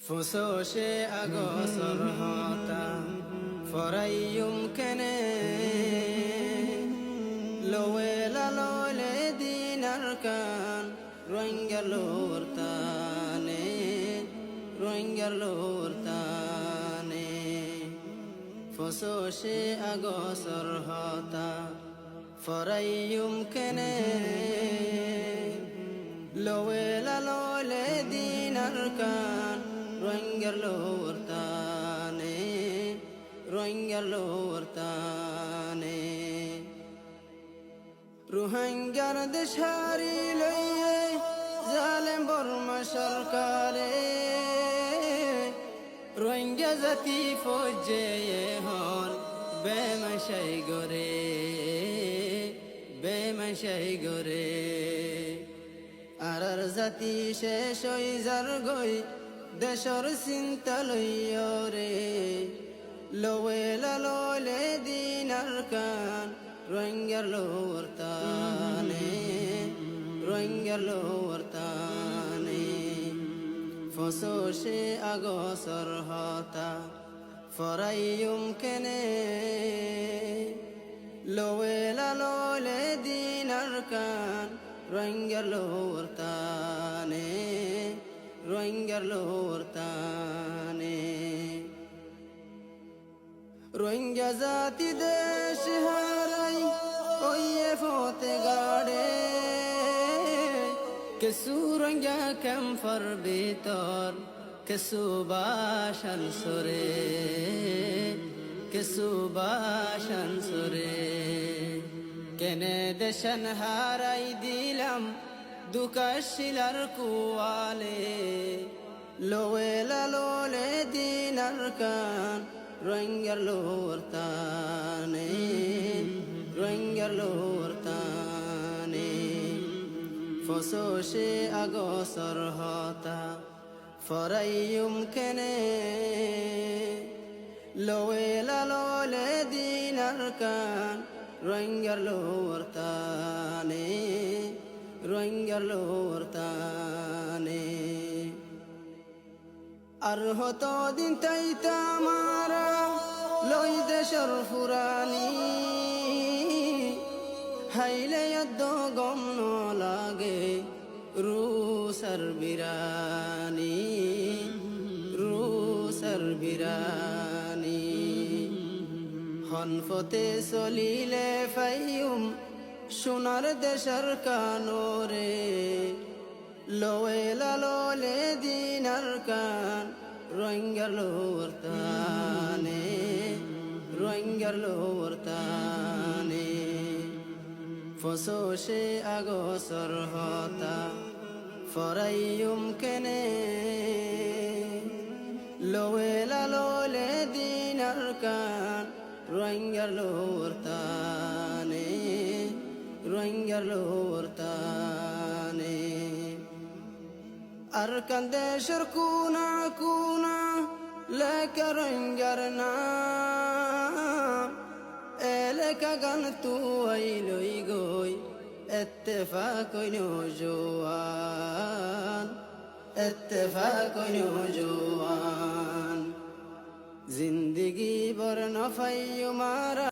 فسوشي أقصر هاتا فريم كني لويلا لولي دين أركان روينجر لورتاني فسوشي أقصر هاتا فريم كني لويلا لولي دين أركان روينجر لورتاني روهنجر دشاري لي ظالم برما شركالي روهنجا زتي فوجي هون বেমাশাই গরে আরার জাতি শেষ হই যার গই দেশর চিন্তা লইয় রে লোয়েলা লোলে দিন আরকান রোহিঙ্গার লোরতানে ফসোশে আগসর হতা ফরাইয়ুম কেনে লোয়েলা লোলে দিন আরকান রোহিঙ্গার লোরতানে রোহিঙ্গা জাতি দেশ হারাই ওয়ে ফতে গাড়ে কেসু রোহিঙ্গা ক্যাম্পর ভিতর কেসু বাসান সরে কেনে দেশন হারাই দিলাম দুকাশিলার কুয়ালে লোয়েলা লোলে দিন আরকান রোহিঙ্গার লোরতানে ফসোশে আগসর হতা ফরাইয়ুম কেনে লোয়েলা লোলে দিন আরকান রোহিঙ্গার লোরতানে আর হতো দিন তাইতা মারা লই দেশর ফুরানি হাইলে যদ্দ গম ন লাগে রুসার বিরানি হনফতে চলিলে ফাইয়ুম সোনার দেশর কানোরে লোয়েলা লোলে দিন আরকান রোহিঙ্গার লোরতানে ফসোশে আগসর হতা ফরাইয়ুম কেনে লোয়েলা লোলে দিন আরকান রোহিঙ্গার লোরতানে আরকান দেশর কুনা কুনা লেখা রোহিঙ্গার নাম এলেকা গান তুই লই গই ইত্তেফাক জোয়ান জিন্দগি বর্ণ ফাইয়ুমারা